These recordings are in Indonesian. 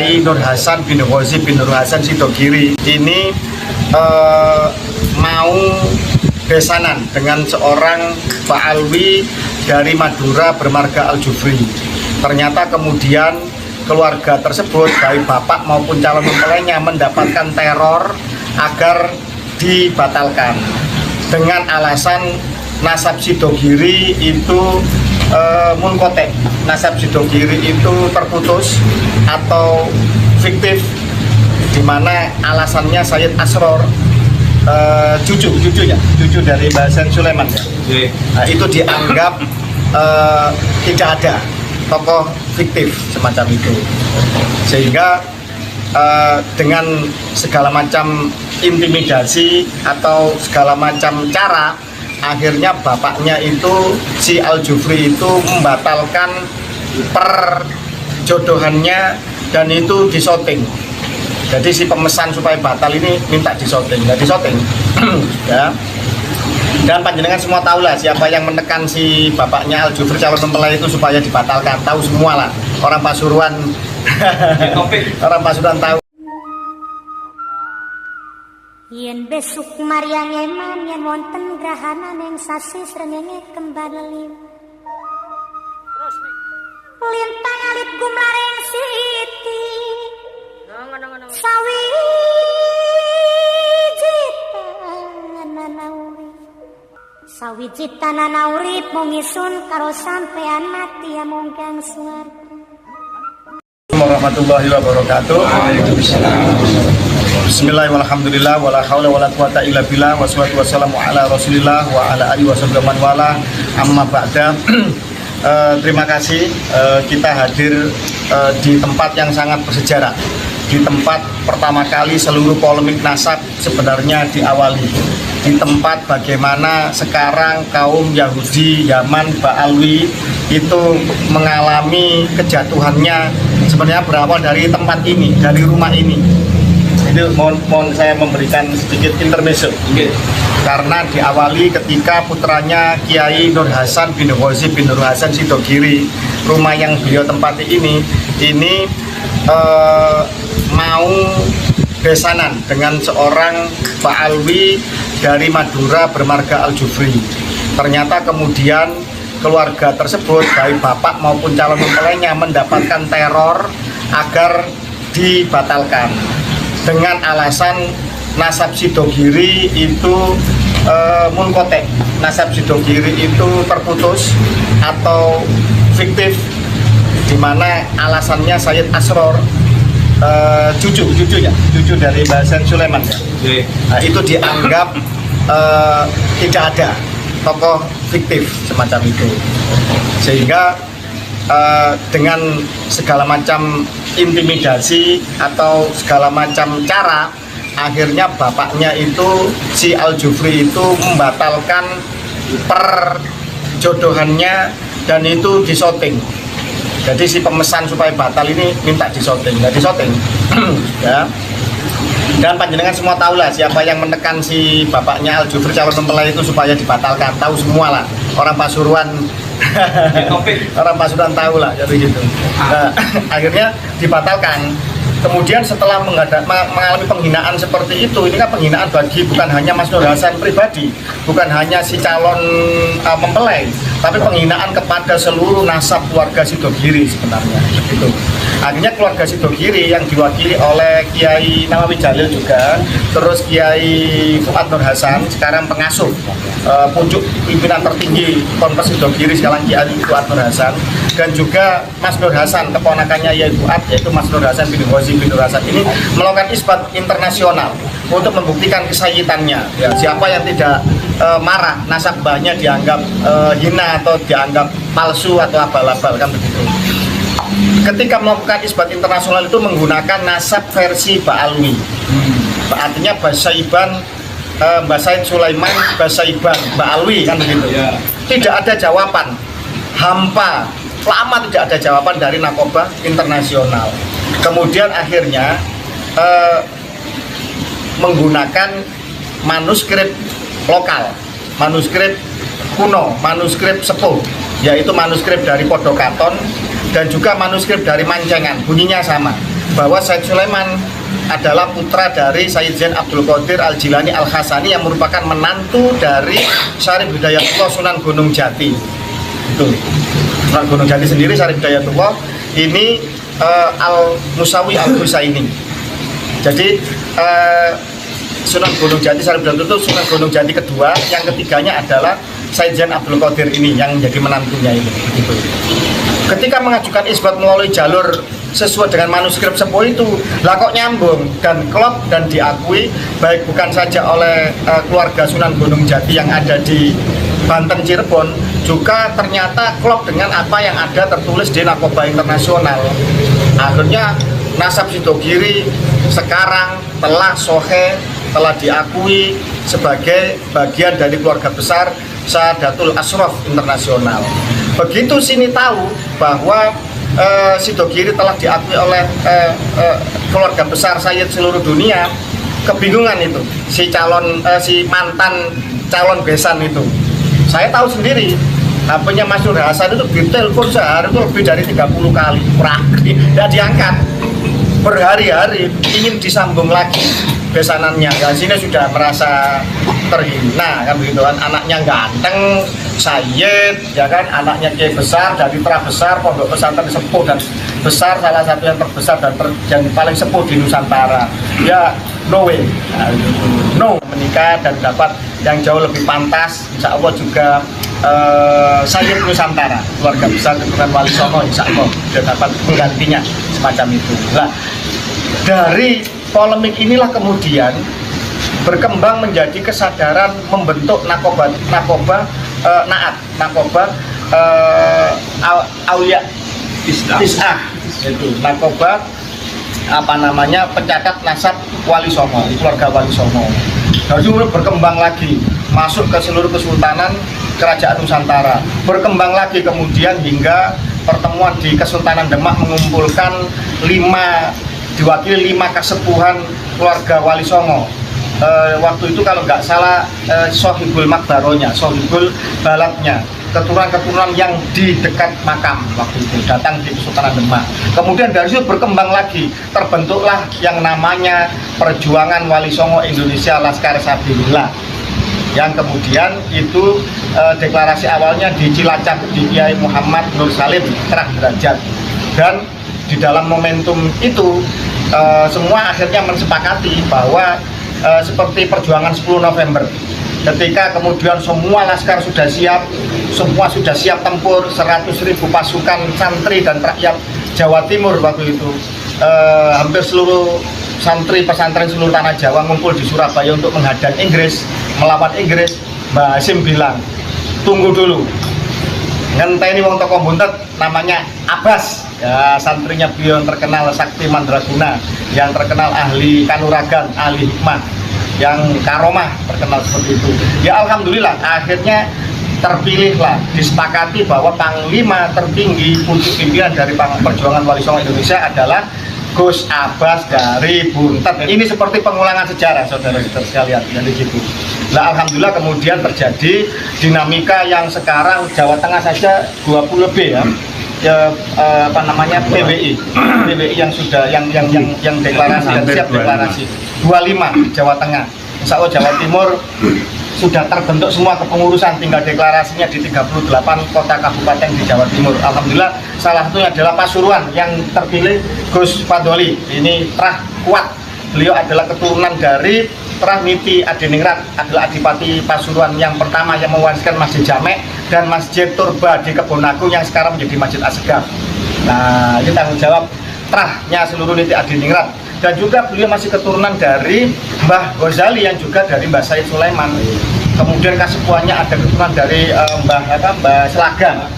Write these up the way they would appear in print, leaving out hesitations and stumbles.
Nur Hasan bin Ghazi bin Nur Hasan Sidogiri ini mau besanan dengan seorang Pak Alwi dari Madura bermarga Al-Jufri. Ternyata kemudian keluarga tersebut, baik bapak maupun calon mempelainya, mendapatkan teror agar dibatalkan dengan alasan nasab Sidogiri itu munkotek, nasab Sidogiri itu terputus atau fiktif, di mana alasannya Sayyid Asror, cucu dari Mbah Hasan Sulaiman ya. Nah, itu dianggap tidak ada tokoh fiktif semacam itu, sehingga dengan segala macam intimidasi atau segala macam cara, akhirnya bapaknya itu si Al-Jufri itu membatalkan perjodohannya dan itu disoting. Jadi si pemesan supaya batal ini minta disoting, nggak disoting. Ya. Dan panjenengan semua tahu lah siapa yang menekan si bapaknya Al-Jufri calon mempelai itu supaya dibatalkan. Tahu semua lah, orang Pasuruan. Orang Pasuruan tahu. Yen besuk Maryang eman yen wonten grahana ning sasi srengenge kembar leliw. Terus nih. Lintang alit gumlaring siti. Ngono. Sawiji tanana urip mung isun karo sampean mati amung kang swarga. Warahmatullahi wabarakatuh. Bismillahirrahmanirrahim. Wala haula wala quwata illa billah. Wassalatu wassalamu ala Rasulillah wa ala alihi washabihi man wala. Amma ba'da. Terima kasih kita hadir di tempat yang sangat bersejarah. Di tempat pertama kali seluruh polemik nasab sebenarnya diawali. Di tempat bagaimana sekarang kaum Yahudi Yaman Ba'alwi itu mengalami kejatuhannya sebenarnya berawal dari tempat ini, dari rumah ini. Itu mohon saya memberikan sedikit intermezzo. Karena diawali ketika putranya Kiai Nur Hasan bin Ghazi bin Nur Hasan Sidogiri, rumah yang beliau tempati ini mau besanan dengan seorang Pak Alwi dari Madura bermarga Al-Jufri. Ternyata kemudian keluarga tersebut, baik bapak maupun calon mempelainya, mendapatkan teror agar dibatalkan dengan alasan nasab Sidogiri itu munkotek, nasab Sidogiri itu terputus atau fiktif, di mana alasannya Sayyid Asror, cucu dari Mbah Hasan Sulaiman ya. Nah, itu dianggap tidak ada tokoh fiktif semacam itu, sehingga dengan segala macam intimidasi atau segala macam cara, akhirnya bapaknya itu si Al-Jufri itu membatalkan perjodohannya dan itu disoting. Jadi si pemesan supaya batal ini minta disoting, nggak disoting. Ya. Dan panjenengan semua tahu lah siapa yang menekan si bapaknya Al-Jufri calon mempelai itu supaya dibatalkan. Tahu semua lah, orang Pasuruan. Orang Pasuruan tahu lah, jadi gitu. Nah, akhirnya dibatalkan. Kemudian setelah mengalami penghinaan seperti itu, ini kan penghinaan bagi bukan hanya Mas Nur Hasan pribadi, bukan hanya si calon mempelai, tapi penghinaan kepada seluruh nasab keluarga Sidogiri sebenarnya. Gitu. Akhirnya keluarga Sidogiri yang diwakili oleh Kiai Nawawi Jalil juga, terus Kiai Fuad Nur Hasan, sekarang pengasuh pucuk pimpinan tertinggi Ponpes Sidogiri sekarang Kiai Fuad Nur Hasan, dan juga Mas Nur Hasan, keponakannya Yai Fuad, yaitu Mas Nur Hasan bin Ghazi bin Nur Hasan ini melakukan isbat internasional untuk membuktikan kesayitannya. Ya, siapa yang tidak marah nasabahnya dianggap hina atau dianggap palsu atau abal-abal, kan begitu. Ketika melakukan isbat internasional itu menggunakan nasab versi Ba'alwi, artinya Basaiban, Mbah Said Sulaiman Basaiban Ba'alwi, kan begitu. Tidak ada jawaban, hampa, lama tidak ada jawaban dari Nakobah internasional. Kemudian akhirnya menggunakan manuskrip lokal, manuskrip kuno, manuskrip sepuh, yaitu manuskrip dari Podokaton dan juga manuskrip dari Mancengan, bunyinya sama. bahwa Said Sulaiman adalah putra dari Sayyid Zain Abdul Qadir Al-Jilani Al-Hasani yang merupakan menantu dari Syarif Hidayatullah Sunan Gunung Jati. Itu Sunan Gunung Jati sendiri, Syarif Hidayatullah ini Al-Musawi Al-Husaini. Jadi Sunan Gunung Jati, Syarif Hidayatullah itu Sunan Gunung Jati kedua, yang ketiganya adalah Sayyid Zain Abdul Qadir ini yang menjadi menantunya ini. Begitu. Ketika mengajukan isbat melalui jalur sesuai dengan manuskrip sepuh itu, lah kok nyambung dan klop dan diakui baik bukan saja oleh keluarga Sunan Gunung Jati yang ada di Banten Cirebon, juga ternyata klop dengan apa yang ada tertulis di Narkoba Internasional. Akhirnya nasab Sidogiri sekarang telah sohe, telah diakui sebagai bagian dari keluarga besar Sadatul Ashraf Internasional. Begitu sini tahu bahwa Sidogiri telah diakui oleh keluarga besar Sayyid seluruh dunia, kebingungan itu si mantan calon besan itu. Saya tahu sendiri, HP-nya Mas Nur Hasan itu ditelepon sehari itu lebih dari 30 kali, tidak diangkat. Berhari-hari ingin disambung lagi besanannya, dan sini sudah merasa terhina kan begitu kan, anaknya ganteng, Sayyid, ya kan, anaknya kiai besar dari Terah Besar, pondok pesantren sepuh dan besar, salah satu yang terbesar dan paling sepuh di Nusantara. Ya no way, no, menikah dan dapat yang jauh lebih pantas, insya Allah juga Sayyid Nusantara, keluarga besar keturunan Wali Songo, insya Allah sudah dapat penggantinya semacam itu. Nah, dari polemik inilah kemudian berkembang menjadi kesadaran membentuk Narkoba Aulia Tis'ah, itu Narkoba pencatat nasab Wali Songo, keluarga Wali Songo. Dari itu berkembang lagi masuk ke seluruh kesultanan Kerajaan Nusantara, berkembang lagi kemudian hingga pertemuan di Kesultanan Demak mengumpulkan diwakili 5 kesepuhan keluarga Wali Songo. Waktu itu kalau nggak salah Sohibul Makbaronya, Sohibul Balatnya, keturunan-keturunan yang di dekat makam waktu itu datang di Kesultanan Demak. Kemudian dari situ berkembang lagi, terbentuklah yang namanya Perjuangan Wali Songo Indonesia Laskar Sabilillah, yang kemudian itu deklarasi awalnya di Cilacap di Kiai Muhammad Nur Salim Terah Derajat, dan di dalam momentum itu semua akhirnya mensepakati bahwa seperti perjuangan 10 November, ketika kemudian semua laskar sudah siap, semua sudah siap tempur, 100.000 pasukan santri dan rakyat Jawa Timur waktu itu, hampir seluruh santri pesantren seluruh tanah Jawa ngumpul di Surabaya untuk menghadang Inggris, melawan Inggris. Mbah Hasim bilang, tunggu dulu, ngenteni wong toko buntet namanya Abbas, ya, santrinya beliau yang terkenal sakti mandraguna, yang terkenal ahli kanuragan, ahli hikmah, yang karomah, terkenal seperti itu. Ya alhamdulillah akhirnya terpilihlah, disepakati bahwa panglima tertinggi untuk pimpinan dari Perjuangan Wali Songo Indonesia adalah Gus Abbas dari Buntet. Ini seperti pengulangan sejarah, saudara-saudara sekalian, dari situ. Nah, alhamdulillah kemudian terjadi dinamika yang sekarang Jawa Tengah saja 20 lebih ya, PWI yang sudah yang deklarasi dan siap deklarasi 25 Jawa Tengah. Insya Allah Jawa Timur sudah terbentuk semua kepengurusan, tinggal deklarasinya di 38 kota kabupaten di Jawa Timur. Alhamdulillah salah satunya adalah Pasuruan yang terpilih Gus Fadoli. Ini Terah Kuat, beliau adalah keturunan dari Terah Niti Adiningrat, adalah Adipati Pasuruan yang pertama yang mewariskan Masjid Jamek dan Masjid Turba di Kebonagung yang sekarang menjadi Masjid Asgaf. Nah, ini tanggung jawab Terahnya seluruh Niti Adiningrat. Dan juga beliau masih keturunan dari Mbah Ghazali yang juga dari Mbah Said Sulaiman. Kemudian kasepuannya ada keturunan dari Mbah Selaga.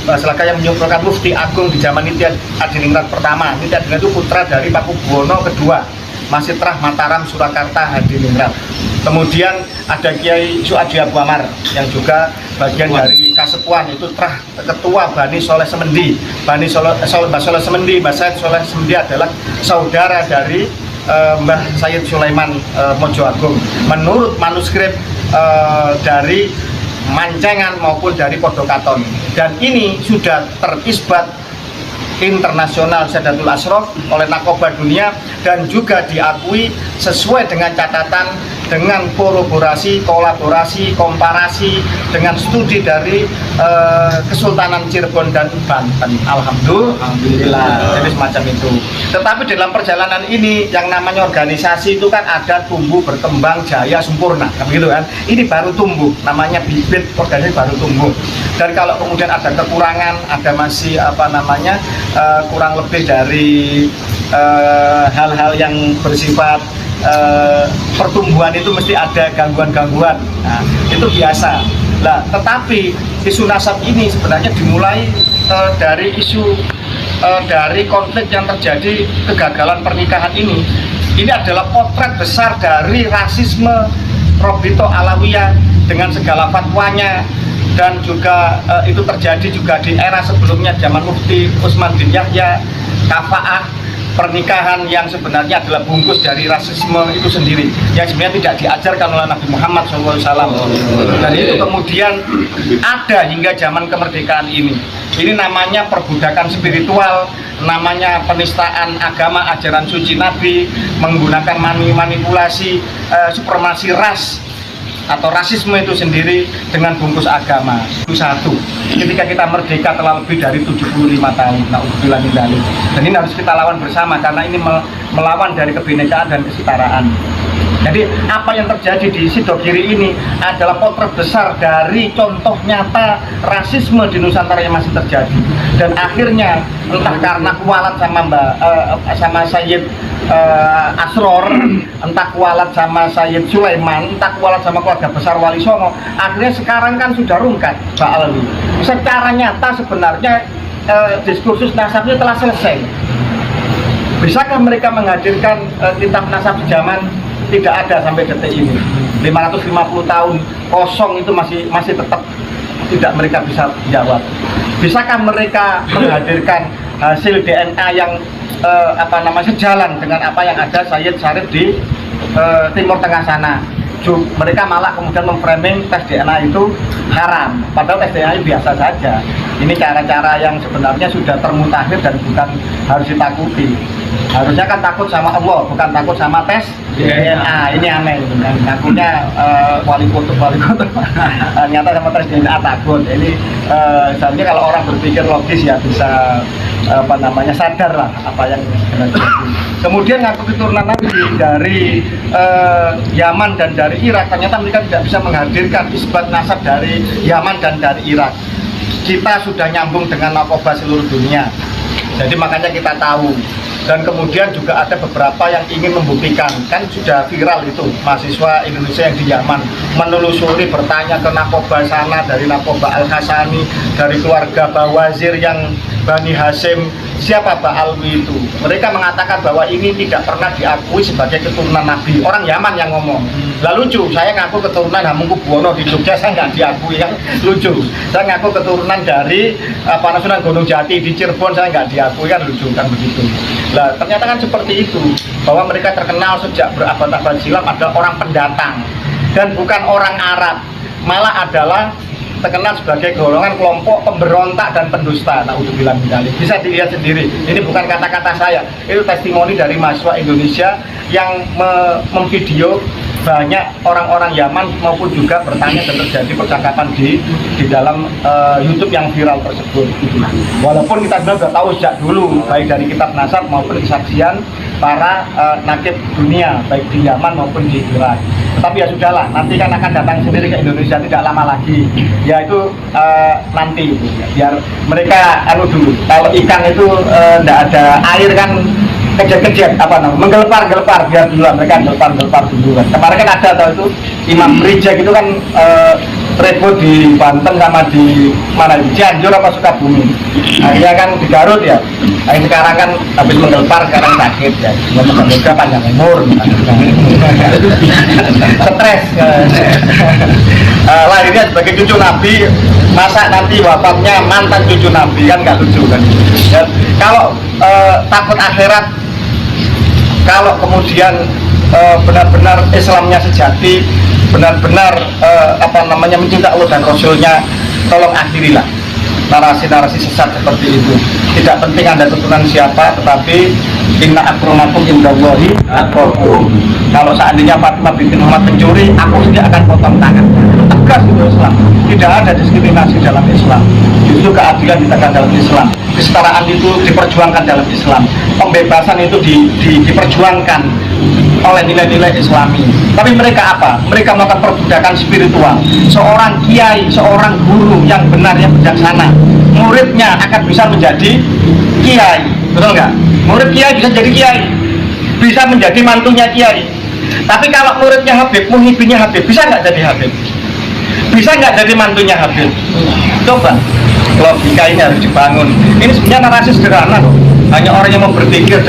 Mbah Selaga yang menyuruhkan Mufti Agung di zaman Niti Adiningrat pertama. Niti Adiningrat itu putra dari Pakubuwono kedua, masih Terah Mataram Surakarta Hadiningrat. Kemudian ada Kiai Suadi Abu Amar yang juga bagian dari kasepuan, itu Terah ketua Bani Soleh Semendi. Bani Mbah Soleh Semendi, Mbah Said Soleh Semendi adalah saudara dari Mbah Sayyid Sulaiman Mojo Agung. Menurut manuskrip dari Mancengan maupun dari Podokaton, dan ini sudah terisbat internasional Sadatul Ashraf, oleh Narkoba Dunia, dan juga diakui sesuai dengan catatan, dengan kolaborasi, komparasi dengan studi dari Kesultanan Cirebon dan Banten. Alhamdulillah, jadi semacam itu. Tetapi dalam perjalanan ini yang namanya organisasi itu kan ada tumbuh, berkembang, jaya, sempurna, begitu kan? Ini baru tumbuh, namanya bibit organisasi baru tumbuh. Dan kalau kemudian ada kekurangan, ada masih kurang lebih dari hal-hal yang bersifat pertumbuhan, itu mesti ada gangguan-gangguan. Nah, itu biasa. Nah, tetapi isu nasab ini sebenarnya dimulai dari isu dari konflik yang terjadi, kegagalan pernikahan ini. Ini adalah potret besar dari rasisme Robito Alawiyah dengan segala fatwanya, dan juga itu terjadi juga di era sebelumnya, zaman Mufti Utsman bin Yahya, kafaah pernikahan yang sebenarnya adalah bungkus dari rasisme itu sendiri, yang sebenarnya tidak diajarkan oleh Nabi Muhammad SAW. Dan itu kemudian ada hingga zaman kemerdekaan ini. Ini namanya perbudakan spiritual, namanya penistaan agama, ajaran suci Nabi, menggunakan manipulasi, supremasi ras atau rasisme itu sendiri dengan bungkus agama. Itu satu, ketika kita merdeka telah lebih dari 75 tahun, na'udzubillah min dzalik. Dan ini harus kita lawan bersama, karena ini melawan dari kebinekaan dan kesetaraan. Jadi apa yang terjadi di Sidogiri ini adalah potret besar dari contoh nyata rasisme di Nusantara yang masih terjadi. Dan akhirnya entah karena kualat sama Sayyid Asror, entah kualat sama Sayyid Sulaiman, entah kualat sama keluarga besar Wali Songo, akhirnya sekarang kan sudah rungkat, Pak Alwi. Secara nyata sebenarnya diskursus nasabnya telah selesai. Bisakah mereka menghadirkan kitab nasab sejaman? Tidak ada sampai detik ini. 550 tahun kosong itu masih tetap tidak mereka bisa jawab. Bisakah mereka menghadirkan hasil DNA yang sejalan dengan apa yang ada Sayyid Syarif di Timur Tengah sana? Mereka malah kemudian memframing tes DNA itu haram, padahal tes DNA itu biasa saja. Ini cara-cara yang sebenarnya sudah termutakhir dan bukan harus ditakuti. Harusnya kan takut sama Allah, bukan takut sama tes DNA. Ini aneh, kan? Takutnya wali kutub ternyata sama tes DNA takut. Ini sebenarnya kalau orang berpikir logis ya bisa sadar lah apa yang terjadi. Kemudian ngaku keturunan Nabi dari Yaman dan dari Irak, ternyata mereka tidak bisa menghadirkan isbat nasab dari Yaman dan dari Irak. Kita sudah nyambung dengan narkoba seluruh dunia, jadi makanya kita tahu. Dan kemudian juga ada beberapa yang ingin membuktikan, kan sudah viral itu mahasiswa Indonesia yang di Yaman menelusuri, bertanya ke narkoba sana, dari narkoba Al-Hasani, dari keluarga Bawazir yang Bani Hasim, siapa Pak Alwi itu. Mereka mengatakan bahwa ini tidak pernah diakui sebagai keturunan Nabi. Orang Yaman yang ngomong. Lah lucu, saya ngaku keturunan Hamengkubuwono di Jogja, saya nggak diakui, kan lucu. Saya ngaku keturunan dari Sunan Gunung Jati di Cirebon, saya nggak diakui, kan lucu, kan begitu. Lah ternyata kan seperti itu, bahwa mereka terkenal sejak berabad-abad silam adalah orang pendatang dan bukan orang Arab, malah adalah terkenal sebagai golongan kelompok pemberontak dan pendusta. Na'udzubillah min dzalik. Bisa dilihat sendiri. Ini bukan kata-kata saya. Itu testimoni dari mahasiswa Indonesia yang memvideo banyak orang-orang Yaman maupun juga bertanya dan terjadi percakapan di dalam YouTube yang viral tersebut. Walaupun kita sudah tahu sejak dulu, baik dari kitab nasab maupun kesaksian para nakib dunia, baik di Yaman maupun di Irak. Tetapi ya sudahlah, nanti kan akan datang sendiri ke Indonesia tidak lama lagi. Ya itu nanti biar mereka dulu. Kalau ikan itu tidak ada air kan kejet-kejet menggelepar-gelepar, biar dulu mereka gelepar dulu kan. Kemarin kan ada tahu itu Imam Rijek itu kan ribut di Banten sama di mana itu Cianjur apa Sukabumi. Akhirnya kan di Garut ya. Akhirnya sekarang kan habis menggelepar, sekarang sakit ya. Semoga panjang umur. Stres. Lahirnya sebagai cucu Nabi, masa nanti wafatnya mantan cucu Nabi, kan nggak lucu kan. Dan kalau takut akhirat, kalau kemudian benar-benar Islamnya sejati, benar-benar mencintai Allah dan Rasulnya, tolong akhirilah. narasi-narasi sesat seperti itu. Tidak penting Anda keturunan siapa, tetapi inna akramakum indallahi atqakum. Kalau seandainya Fatimah binti Muhammad pencuri, aku sendiri akan potong tangan. Tegas itu Islam. Tidak ada diskriminasi dalam Islam. Justru keadilan ditegakkan dalam Islam. Kesetaraan itu diperjuangkan dalam Islam. Pembebasan itu diperjuangkan oleh nilai-nilai Islami. Tapi mereka apa? Mereka melakukan perbudakan spiritual. Seorang kiai, seorang guru yang benar, yang bijaksana, muridnya akan bisa menjadi kiai, betul nggak? Murid kiai bisa jadi kiai, bisa menjadi mantunya kiai. Tapi kalau muridnya Habib, muhibinnya Habib, bisa nggak jadi Habib? Bisa nggak jadi mantunya Habib? Coba, logika ini harus dibangun. Ini sebenarnya narasi sederhana loh. Hanya orang yang mau berpikir